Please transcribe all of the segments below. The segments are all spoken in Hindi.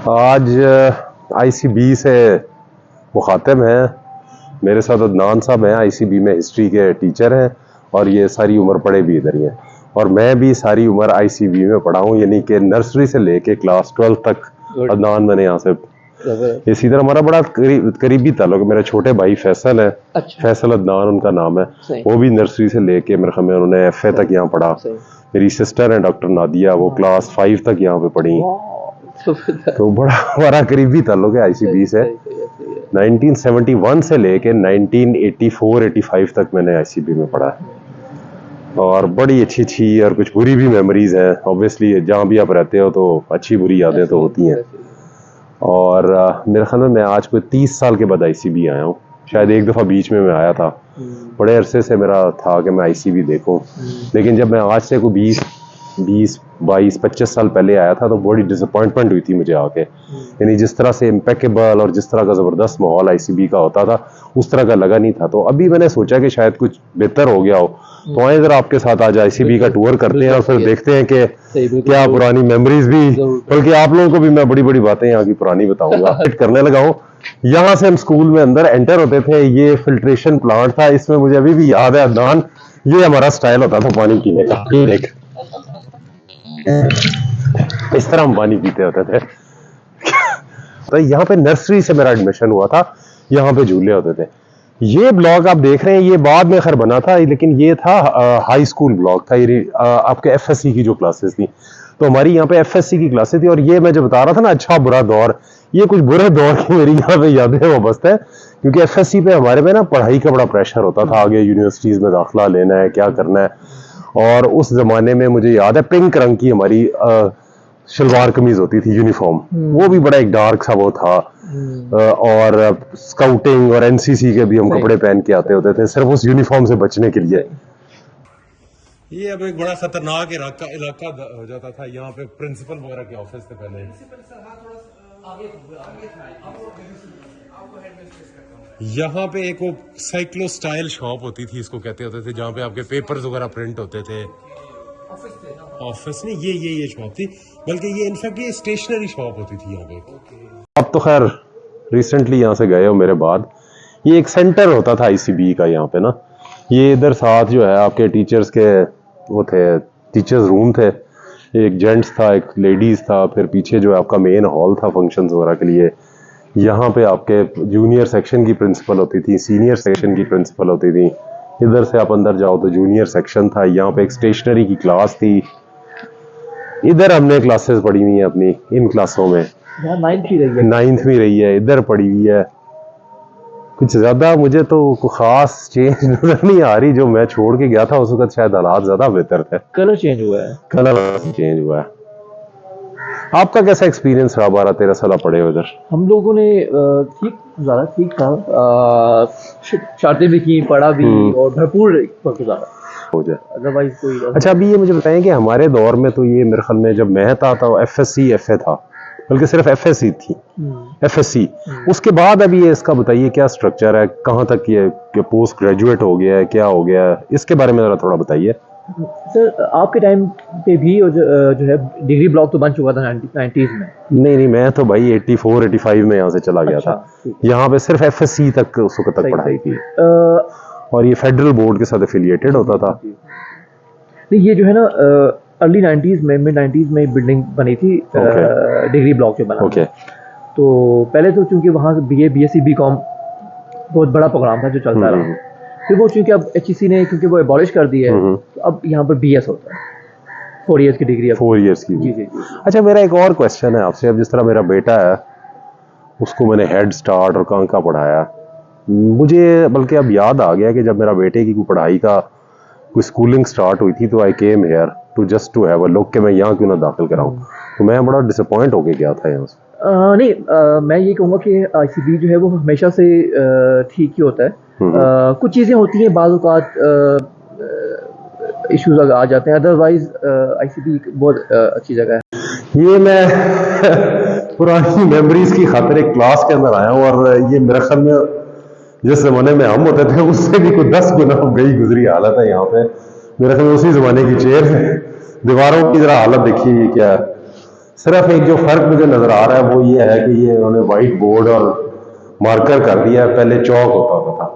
आज आईसीबी से मुखातिब हैं। मेरे साथ अदनान साहब हैं, आईसीबी में हिस्ट्री के टीचर हैं और ये सारी उम्र पढ़े भी इधर ही हैं। और मैं भी सारी उम्र आईसीबी में पढ़ा हूँ, यानी कि नर्सरी से लेके क्लास 12 तक। अदनान मैंने यहाँ से इसी तरह हमारा बड़ा करीबी ताल्लुक है। मेरा छोटे भाई फैसल है। अच्छा। फैसल अदनान उनका नाम है। वो भी नर्सरी से लेके मेरे ख्याल में उन्होंने एफए तक यहाँ पढ़ा। मेरी सिस्टर है डॉक्टर नादिया, वो क्लास 5 तक यहाँ पे पढ़ी। तो बड़ा हमारा करीबी ताल्लुक है आईसीबी से। 1971 से लेके 1984-85 तक मैंने आईसीबी में पढ़ा है और बड़ी अच्छी और कुछ बुरी भी मेमोरीज हैं। ऑब्वियसली जहाँ भी आप रहते हो तो अच्छी बुरी यादें तो होती हैं। और मेरे ख्याल में मैं आज कोई 30 साल के बाद आईसीबी आया हूँ। शायद एक दफ़ा बीच में मैं आया था, बड़े अरसे से मेरा था कि मैं आईसीबी देखूं। लेकिन जब मैं आज से कोई 20-22-25 साल पहले आया था तो बड़ी डिसअपॉइंटमेंट हुई थी मुझे आके। यानी जिस तरह से इम्पेकेबल और जिस तरह का ज़बरदस्त माहौल आईसीबी का होता था उस तरह का लगा नहीं था। तो अभी मैंने सोचा कि शायद कुछ बेहतर हो गया हो, तो आए जरा आपके साथ आज आईसीबी का टूर करते हैं और फिर देखते हैं कि क्या पुरानी मेमोरीज भी, बल्कि आप लोगों को भी मैं बड़ी बड़ी बातें यहाँ की पुरानी बताऊंगा। करने लगा हूँ। यहाँ से हम स्कूल में अंदर एंटर होते थे, ये फिल्ट्रेशन प्लांट था। इसमें मुझे अभी भी याद है अदनान, ये हमारा स्टाइल होता था पानी पीने का। इस तरह हम पानी पीते होते थे। तो यहाँ पे नर्सरी से मेरा एडमिशन हुआ था, यहाँ पे झूले होते थे। ये ब्लॉक आप देख रहे हैं ये बाद में खैर बना था, लेकिन ये था हाई स्कूल ब्लॉक था। ये आपके एफएससी की जो क्लासेस थी, तो हमारी यहाँ पे एफएससी की क्लासेस थी। और ये मैं जो बता रहा था ना अच्छा बुरा दौर, ये कुछ बुरे दौर की मेरी यहाँ पे यादें वाबस्ता है। क्योंकि एफएससी पे हमारे पे ना पढ़ाई का बड़ा प्रेशर होता था, आगे यूनिवर्सिटीज में दाखिला लेना है, क्या करना है। और उस जमाने में मुझे याद है पिंक रंग की हमारी शलवार कमीज होती थी, यूनिफॉर्म। वो भी बड़ा एक डार्क सा वो था। और स्काउटिंग और एनसीसी के भी हम कपड़े पहन के आते होते थे, सिर्फ उस यूनिफॉर्म से बचने के लिए। ये अब एक बड़ा खतरनाक इलाका हो जाता था। यहाँ पे प्रिंसिपल वगैरह के ऑफिस थे पहले। यहाँ पे एक वो साइक्लो स्टाइल शॉप होती थी, इसको कहते होते थे, जहाँ पे आपके पेपर्स वगैरह प्रिंट होते थे। ऑफिस नहीं, ये शॉप थी, बल्कि ये इनफैक्ट ये स्टेशनरी शॉप होती थी यहाँ पे। अब तो खैर रिसेंटली यहाँ से गए हो मेरे बाद। ये एक सेंटर होता था आईसीबी का यहाँ पे ना। ये इधर साथ जो है आपके टीचर्स के वो थे, टीचर्स रूम थे। एक जेंट्स था, एक लेडीज था, फिर पीछे जो है आपका मेन हॉल था फंक्शंस वगैरह के लिए। यहाँ पे आपके जूनियर सेक्शन की प्रिंसिपल होती थी, सीनियर सेक्शन की प्रिंसिपल होती थी। इधर से आप अंदर जाओ तो जूनियर सेक्शन था। यहाँ पे एक स्टेशनरी की क्लास थी। इधर हमने क्लासेस पढ़ी हुई है अपनी इन क्लासों में। 9th में रही है, इधर पढ़ी हुई है। कुछ ज्यादा मुझे तो खास चेंज नजर नहीं आ रही। जो मैं छोड़ के गया था उस वक्त शायद हालात ज्यादा बेहतर थे। कलर चेंज हुआ है। कलर चेंज हुआ है। आपका कैसा एक्सपीरियंस रहा 12-13 साल पढ़े उधर? हम लोगों ने ठीक था। शादी भी की, पढ़ा भी और भरपूर वक्त गुजारा हो जाए। अदरवाइज कोई। अच्छा, अभी ये मुझे बताएं कि हमारे दौर में तो ये मेरे ख्याल में जब मैं था तो एफएससी एफए था, बल्कि सिर्फ एफएससी थी, एफएससी। उसके बाद अभी ये इसका बताइए क्या स्ट्रक्चर है, कहाँ तक ये पोस्ट ग्रेजुएट हो गया है, क्या हो गया है, इसके बारे में जरा थोड़ा बताइए। सर आपके टाइम पे भी जो है डिग्री ब्लॉक तो बन चुका था 90s में। नहीं, मैं तो भाई 84-85 में यहाँ से चला गया था। यहाँ पे सिर्फ एफएससी तक उस वक्त तक पढ़ाई की। और ये फेडरल बोर्ड के साथ एफिलिएटेड होता था। नहीं, ये जो है ना अर्ली 90s में, मिड 90s में बिल्डिंग बनी थी। डिग्री ब्लॉक जो बना। तो पहले तो चूंकि वहाँ बीए बीएससी बीकॉम बहुत बड़ा प्रोग्राम था जो चलता रहा। फिर वो चूंकि अब एचईसी ने क्योंकि वो एबॉलिश कर दी है, तो अब यहाँ पर बीएस होता है, 4 इयर्स की डिग्री। 4 इयर्स की। जी। अच्छा, मेरा एक और क्वेश्चन है आपसे। अब जिस तरह मेरा बेटा है उसको मैंने हेड स्टार्ट और कहाँ का पढ़ाया, मुझे बल्कि अब याद आ गया कि जब मेरा बेटे की कोई पढ़ाई का कोई स्कूलिंग स्टार्ट हुई थी तो I came here to just to have a look कि मैं यहाँ क्यों ना दाखिल कराऊं। तो मैं बड़ा डिसअपॉइंट होके गया था यहाँ से। मैं ये कहूँगा कि आईसीबी जो है वो हमेशा से ठीक ही होता है। कुछ चीज़ें होती हैं, बाज़ औक़ात इश्यूज आ जाते हैं, अदरवाइज आईसीबी बहुत अच्छी जगह है। ये मैं पुरानी मेमोरीज की खातिर एक क्लास के अंदर आया हूँ और ये मेरे ख्याल में जिस जमाने में हम होते थे उससे भी कोई 10 गुना गई गुजरी हालत है यहाँ पे। मेरे ख्याल में उसी जमाने की चेयर है, दीवारों की जरा हालत देखिए क्या है। सिर्फ एक जो फर्क मुझे नजर आ रहा है वो ये है कि ये उन्होंने व्हाइट बोर्ड और मार्कर कर दिया है, पहले चौक होता था।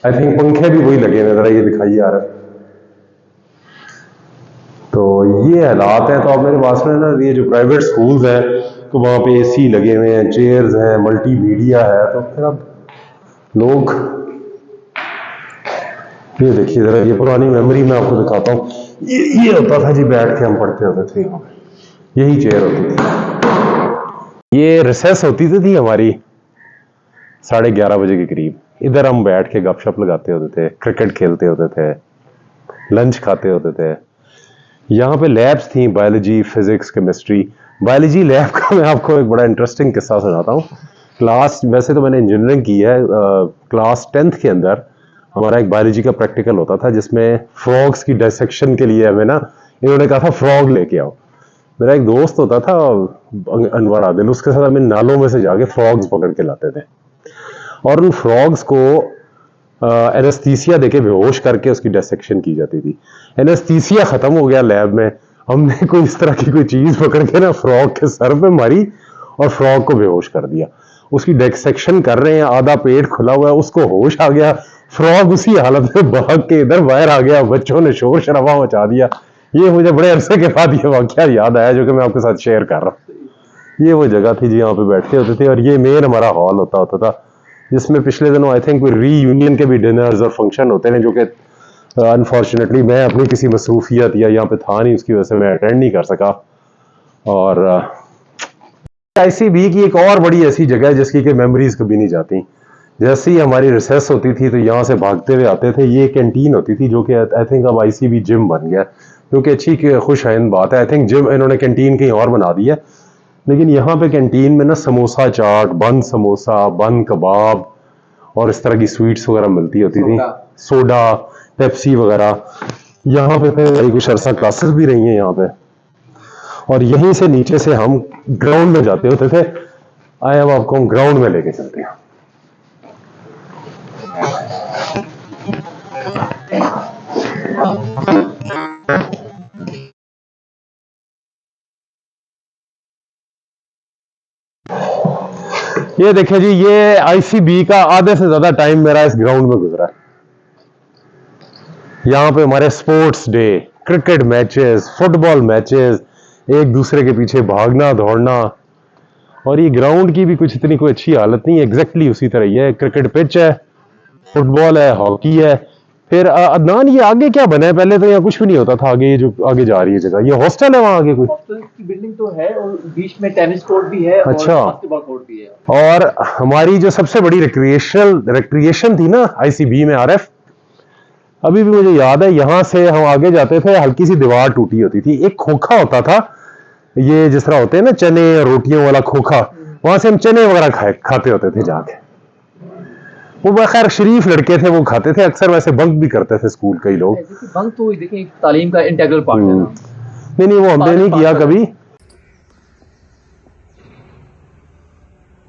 आई थिंक पंखे भी वही लगे हुए, जरा ये दिखाइए यार। तो ये हालात हैं। तो आप मेरे पास में ना ये जो प्राइवेट स्कूल्स हैं तो वहाँ पे एसी लगे हुए हैं, चेयर्स हैं, मल्टीमीडिया है, तो फिर अब लोग, ये देखिए जरा, ये पुरानी मेमोरी मैं आपको दिखाता हूँ। ये होता था जी, बैठ के हम पढ़ते होते थे, यही चेयर होती थी। ये रिसेस होती थी हमारी 11:30 बजे के करीब। इधर हम बैठ के गपशप लगाते होते थे, क्रिकेट खेलते होते थे, लंच खाते होते थे। यहाँ पे लैब्स थी, biology, physics, chemistry. Biology lab का मैं आपको एक बड़ा इंटरेस्टिंग किस्सा सुनाता हूँ। क्लास, वैसे तो मैंने इंजीनियरिंग की है, क्लास 10th के अंदर हमारा एक बायोलॉजी का प्रैक्टिकल होता था जिसमें फ्रॉग्स की डायसेक्शन के लिए हमें ना इन्होंने कहा था फ्रॉग लेके आओ। मेरा एक दोस्त होता था अनवर आदिल, उसके साथ हमें नालों में से जाके फ्रॉग्स पकड़ के लाते थे और उन फ्रॉग्स को एनेस्थीसिया देके बेहोश करके उसकी डायसेक्शन की जाती थी। एनेस्थीसिया खत्म हो गया लैब में, हमने कोई इस तरह की कोई चीज पकड़ के ना फ्रॉग के सर पे मारी और फ्रॉग को बेहोश कर दिया। उसकी डायसेक्शन कर रहे हैं, आधा पेट खुला हुआ है, उसको होश आ गया, फ्रॉग उसी हालत में भाग के इधर बाहर आ गया, बच्चों ने शोर शराबा मचा दिया। ये मुझे बड़े अरसे के बाद ये वाकया याद आया जो कि मैं आपके साथ शेयर कर रहा हूँ। ये वो जगह थी जी, यहाँ पे बैठते होते थे और ये मेन हमारा हॉल होता था जिसमें पिछले दिनों आई थिंक रीयूनियन के भी डिनर्स और फंक्शन होते हैं जो कि अनफॉर्चुनेटली मैं अपनी किसी मसरूफियत या यहाँ पे था नहीं, उसकी वजह से मैं अटेंड नहीं कर सका। और आईसीबी की एक और बड़ी ऐसी जगह है जिसकी कि मेमोरीज कभी नहीं जाती। जैसे ही हमारी रिसेस होती थी तो यहाँ से भागते हुए आते थे। ये कैंटीन होती थी जो कि आई थिंक अब आईसीबी जिम बन गया, जो कि अच्छी खुश आइंद बात है। आई थिंक जिम इन्होंने कैंटीन कहीं और बना दी है, लेकिन यहाँ पे कैंटीन में ना समोसा चाट, बन समोसा, बन कबाब और इस तरह की स्वीट्स वगैरह मिलती होती थी, सोडा, पेप्सी वगैरह। यहाँ पे फिर कुछ अरसा क्लासेस भी रही हैं यहाँ पे, और यहीं से नीचे से हम ग्राउंड में जाते होते थे। आए अब आपको हम ग्राउंड में लेके चलते हैं। ये देखिए जी, ये आईसीबी का आधे से ज्यादा टाइम मेरा इस ग्राउंड में गुजरा है। यहाँ पे हमारे sports day, cricket matches, football matches, एक दूसरे के पीछे भागना दौड़ना। और ये ग्राउंड की भी कुछ इतनी कोई अच्छी हालत नहीं है, एग्जैक्टली उसी तरह ही है। क्रिकेट पिच है, फुटबॉल है, हॉकी है। फिर अदनान, ये आगे क्या बना है? पहले तो यहाँ कुछ भी नहीं होता था। आगे ये जो आगे जा रही है जगह, ये हॉस्टल है वहाँ आगे कोई? हॉस्टल की बिल्डिंग तो है और बीच में टेनिस कोर्ट भी है। अच्छा। और बास्केटबॉल कोर्ट भी है। और हमारी जो सबसे बड़ी रिक्रिएशन थी ना आईसीबी में, आरएफ, अभी भी मुझे याद है, यहाँ से हम आगे जाते थे, हल्की सी दीवार टूटी होती थी, एक खोखा होता था, ये जिस तरह होते हैं ना चने रोटियों वाला खोखा, वहां से हम चने वगैरह खाते होते थे जाके। वो बखैर शरीफ लड़के थे, वो खाते थे। अक्सर वैसे बंक भी करते थे स्कूल कई लोग। बंक तो देखिए एक तालीम का इंटीग्रल पार्ट है ना। नहीं, वो हमने नहीं किया कभी।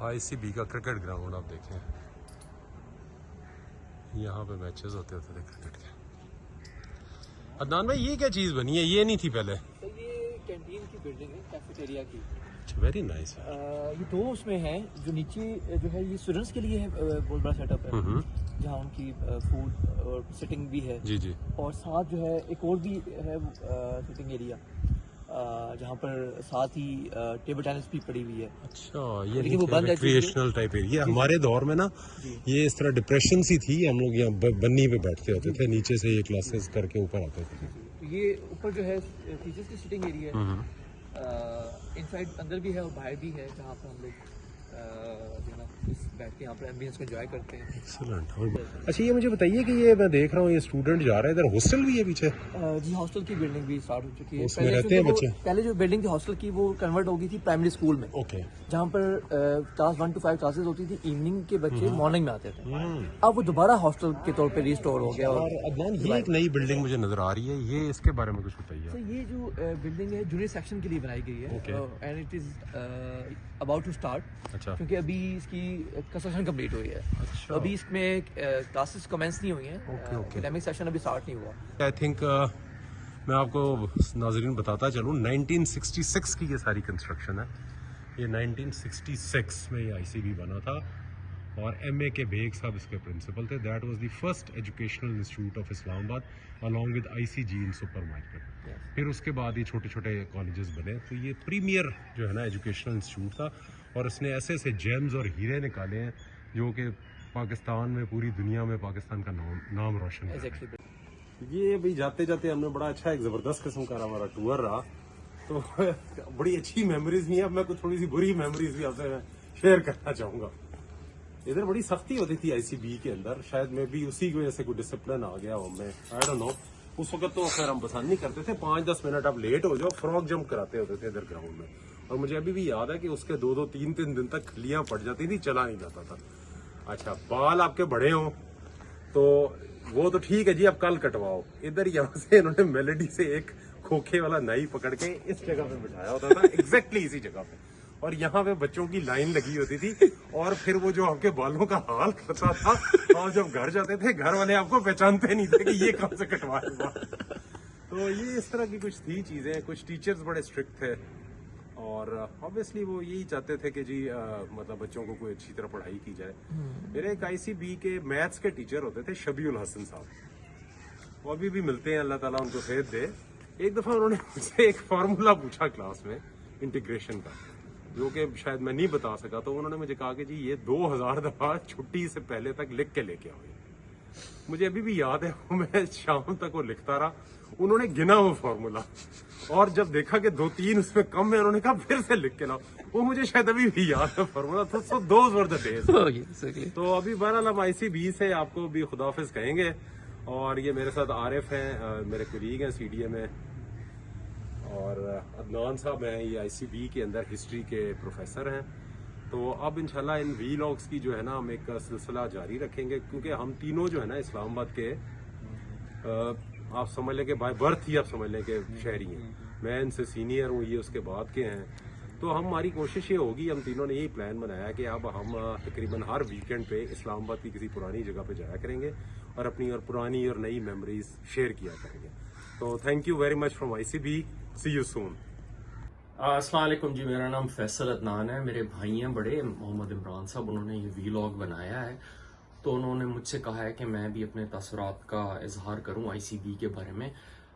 आईसीबी का क्रिकेट ग्राउंड आप देखें, यहाँ पे मैचेस होते थे क्रिकेट के। अदनान भाई, ये क्या चीज बनी है? ये नहीं थी पहले। तो ये कैंटीन की बिल्डिंग है, कैफेटेरिया की। Very nice. ये दो उसमें है, जो नीचे जो है ये स्टूडेंट्स के लिए है, बहुत बड़ा सेटअप है जहाँ उनकी फूड और सिटिंग भी है। जी जी। और साथ जो है एक और भी है सिटिंग एरिया, जहाँ पर साथ ही टेबल टेनिस भी पड़ी हुई है। अच्छा, ये लेकिन वो बंद है रिक्रिएशनल टाइप एरिया। हमारे दौर में ना ये इस तरह डिप्रेशन सी थी, हम लोग यहाँ बन्नी पे बैठते होते थे, नीचे से ये क्लासेस करके ऊपर आते थे। तो ये ऊपर जो है टीचर्स की सिटिंग एरिया है, इनसाइड अंदर भी है और बाहर भी है, जहाँ पर हम लोग जो है ना बैठ के यहाँ पर एम्बियंस को एंजॉय करते हैं। एक्सीलेंट। अच्छा, ये मुझे बताइए कि ये मैं देख रहा हूँ ये स्टूडेंट जा रहा है, इधर हॉस्टल भी है पीछे? जी, हॉस्टल की बिल्डिंग भी स्टार्ट हो चुकी है। उसमें रहते हैं बच्चे? पहले जो बिल्डिंग थी हॉस्टल की वो कन्वर्ट हो गई थी प्राइमरी स्कूल में। ओके। जहाँ पर क्लास 1 to 5 क्लासेस होती थी, इवनिंग के बच्चे मॉर्निंग में आते थे। अब वो दोबारा हॉस्टल के तौर पे रिस्टोर हो गया। और अदनान, ये एक नई बिल्डिंग मुझे नजर आ रही है, ये इसके बारे में कुछ बताइए। तो ये जो बिल्डिंग है जूनियर सेक्शन के लिए बनाई गई है, and it is about to start. अच्छा। क्योंकि अभी इसकी कंस्ट्रक्शन कंप्लीट हुई है। अच्छा। तो अभी इसमें क्लासेस कमेंस नहीं हुई हैं। एकेडमिक सेशन अभी स्टार्ट नहीं हुआ। आई थिंक मैं आपको नाजरीन बताता चलूँ, 1966 की ये सारी कंस्ट्रक्शन है। ये 1966 में ये आईसीबी बना था और एमए के बेग साहब इसके प्रिंसिपल थे। That was the first educational institute of Islamabad along with ICG in super market. फिर उसके बाद ये छोटे छोटे कॉलेजेस बने। तो ये प्रीमियर जो है ना एजुकेशनल इंस्टीट्यूट था और इसने ऐसे ऐसे जेम्स और हीरे निकाले हैं जो कि पाकिस्तान में, पूरी दुनिया में पाकिस्तान का नाम रोशन है। ये भाई जाते जाते हमने बड़ा अच्छा एक ज़बरदस्त किस्म का हमारा टूर रहा, तो बड़ी अच्छी मेमोरीज नहीं है। अब मैं कुछ थोड़ी सी बुरी मेमोरीज भी आपसे शेयर करना चाहूँगा। इधर बड़ी सख्ती होती थी आईसीबी के अंदर, शायद मैं भी उसी की वजह से कोई डिसिप्लिन आ गया हो, मैं आई डोंट नो। उस वक्त तो खैर हम पसंद नहीं करते थे, 5-10 मिनट आप लेट हो जाओ फ्रॉक जंप कराते होते थे इधर ग्राउंड में। और मुझे अभी भी याद है कि उसके 2-2, 3-3 दिन तक खलियां पड़ जाती थी, चला नहीं जाता था। अच्छा, बाल आपके बड़े हों तो वो तो ठीक है जी, अब कल कटवाओ। इधर यहाँ से इन्होंने मेलेडी से एक खोखे वाला नाई पकड़ के इस जगह पे बिठाया होता था, एग्जैक्टली इसी जगह पे, और यहाँ पे बच्चों की लाइन लगी होती थी। और फिर वो जो आपके बालों का हाल करता था, और जब घर जाते थे घर वाले आपको पहचानते नहीं थे कि ये कहाँ से कटवाएगा। तो ये इस तरह की कुछ थी चीजें। कुछ टीचर्स बड़े स्ट्रिक्ट थे और ऑब्वियसली वो यही चाहते थे कि जी मतलब बच्चों को कोई अच्छी तरह पढ़ाई की जाए। मेरे एक आईसीबी के मैथ्स के टीचर होते थे शबीउल हसन साहब, वो अभी भी मिलते हैं, अल्लाह ताला उनको सेहत दे। एक दफा उन्होंने मुझसे एक फार्मूला पूछा क्लास में इंटीग्रेशन का, जो कि शायद मैं नहीं बता सका। तो उन्होंने मुझे कहा कि जी ये 2000 दफा छुट्टी से पहले तक लिख के लेके आओ। मुझे अभी भी याद है, मैं शाम तक वो लिखता रहा। उन्होंने गिना वो फार्मूला और जब देखा कि 2-3 उसमें कम है, उन्होंने कहा फिर से लिख के लाओ। वो मुझे शायद अभी भी याद है फार्मूला। तो so those were the days. तो अभी बहरहाल हम आईसीबी से आपको भी खुदाफिज कहेंगे। और ये मेरे साथ आरिफ हैं, मेरे कुलीग हैं सीडीए में, और अदनान साहब हैं, ये आईसीबी के अंदर हिस्ट्री के प्रोफेसर हैं। तो अब इंशाल्लाह इन वीलॉग्स की जो है ना हम एक सिलसिला जारी रखेंगे, क्योंकि हम तीनों जो है ना इस्लामाबाद के आप समझ लें कि बाय बर्थ ही आप समझ लें कि शहरी हैं। मैं इनसे सीनियर हूँ, ये उसके बाद के हैं। तो हमारी कोशिश ये होगी, हम तीनों ने यही प्लान बनाया कि अब हम तकरीबन हर वीकेंड पे इस्लामाबाद की किसी पुरानी जगह पे जाया करेंगे और अपनी और पुरानी और नई मेमोरीज शेयर किया करेंगे। तो thank you very much from ICB, see you soon. अस्सलाम वालेकुम जी, मेरा नाम फैसल अदनान है। मेरे भाई हैं बड़े, मोहम्मद इमरान साहब, उन्होंने ये वीलॉग बनाया है। तो उन्होंने मुझसे कहा है कि मैं भी अपने तसरात का इजहार करूं आईसीबी के बारे में।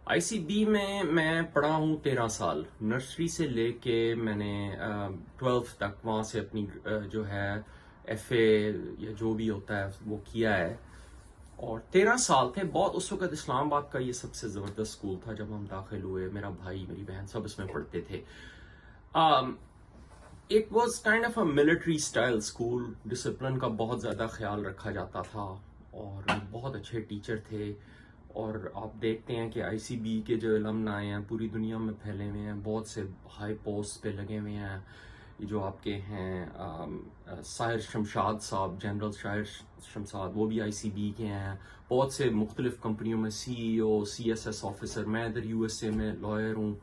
आईसीबी में मैं पढ़ा हूं 13 साल, नर्सरी से लेके मैंने 12th तक वहां से अपनी जो है एफए या जो भी होता है वो किया है। और 13 साल थे बहुत। उस वक्त इस्लामाबाद का ये सबसे ज़बरदस्त स्कूल था। जब हम दाखिल हुए, मेरा भाई मेरी बहन सब इसमें पढ़ते थे। It was kind of a military style school. Discipline का बहुत ज़्यादा ख्याल रखा जाता था और बहुत अच्छे टीचर थे। और आप देखते हैं कि आईसीबी के जो अलमनाई हैं पूरी दुनिया में फैले हुए हैं, बहुत से हाई पोस्ट पे लगे हुए हैं। जो आपके हैं साहिर शमशाद साहब, जनरल साहिर शमशाद, वो भी आईसीबी के हैं। बहुत से मुख्तलिफ कंपनियों में सीईओ, सीएसएस ऑफिसर। मैं इधर यूएसए में लॉयर हूँ,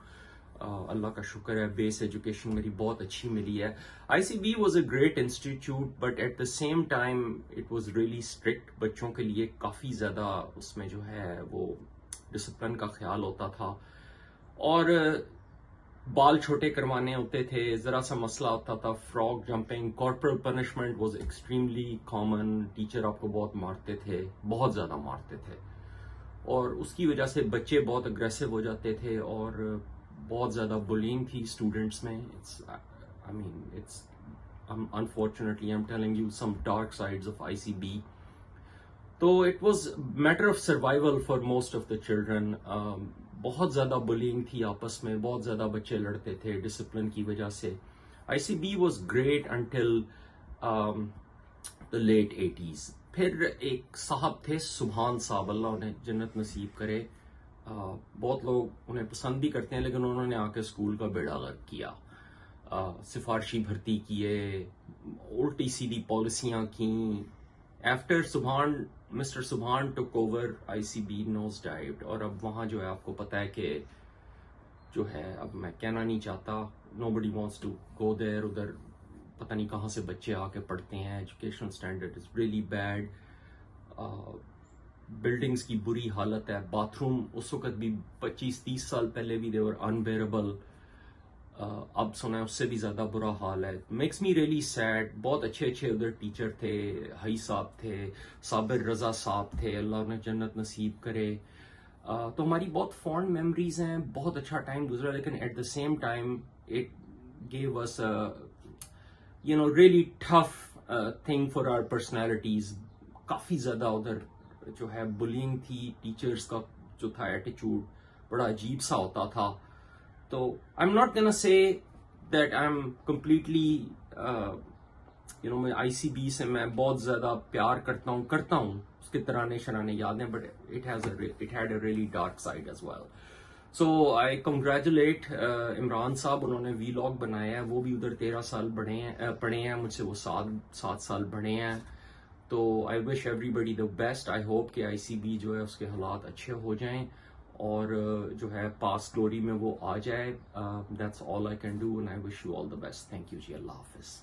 अल्लाह का शुक्र है, बेस एजुकेशन मेरी बहुत अच्छी मिली है। ICB was a great institute, but at the same time it was really strict. बच्चों के लिए काफ़ी ज़्यादा उसमें जो है वो डिसिप्लिन का ख्याल होता था। और बाल छोटे करवाने होते थे, ज़रा सा मसला होता था, frog jumping, corporal punishment was extremely common. Teacher आपको बहुत मारते थे, बहुत ज़्यादा मारते थे, और उसकी वजह से बच्चे बहुत अग्रेसिव हो जाते थे और बहुत ज़्यादा बुलिंग थी स्टूडेंट्स में। It's unfortunately I am telling you some dark sides of ICB. तो it was matter of survival for most of the children. बहुत ज़्यादा बुलिंग थी आपस में, बहुत ज़्यादा बच्चे लड़ते थे डिसिप्लिन की वजह से। ICB was great until the late 80s। फिर एक साहब थे सुभान साहब, अल्लाह उन्हें जन्नत नसीब करे। बहुत लोग उन्हें पसंद भी करते हैं, लेकिन उन्होंने आके स्कूल का बेड़ा गर्क किया। सिफारशी भर्ती किए, उल्टी सीधी पॉलिसियाँ की। After Subhan, mister Subhan took over, ICB nose dived. और अब वहाँ जो है आपको पता है कि जो है, अब मैं कहना नहीं चाहता, nobody wants to go there. उधर पता नहीं कहाँ से बच्चे आके पढ़ते हैं। Educational standard is really bad. Buildings की बुरी हालत है, बाथरूम उस वक्त भी 25-30 साल पहले भी देवर अनबेरेबल, अब सुना है उससे भी ज़्यादा बुरा हाल है। Makes me really sad. बहुत अच्छे अच्छे उधर टीचर थे, हई साहब थे, साबिर रज़ा साहब थे, अल्लाह उन्हें जन्नत नसीब करे। तो हमारी बहुत फॉन्ड मेमोरीज हैं, बहुत अच्छा टाइम गुजरा, लेकिन at the same time it gave us really tough thing for our personalities. काफ़ी ज़्यादा उधर जो है बुलिंग थी, टीचर्स का जो था एटीट्यूड बड़ा अजीब सा होता था। तो I am not gonna say that I am completely मैं आईसीबी से मैं बहुत ज़्यादा प्यार करता हूँ, उसके तराने शराने याद हैं, but it had a really dark side as well. So I congratulate Imran साहब, उन्होंने वीलॉग बनाया है, वो भी उधर 13 साल पढ़े हैं मुझसे, वो 7 साल पढ़े हैं। तो I wish everybody the best. I hope कि आईसीबी जो है उसके हालात अच्छे हो जाएं और जो है पास ग्लोरी में वो आ जाए। That's all I can do and I wish you all the best. Thank you ji, Allah हाफिज़।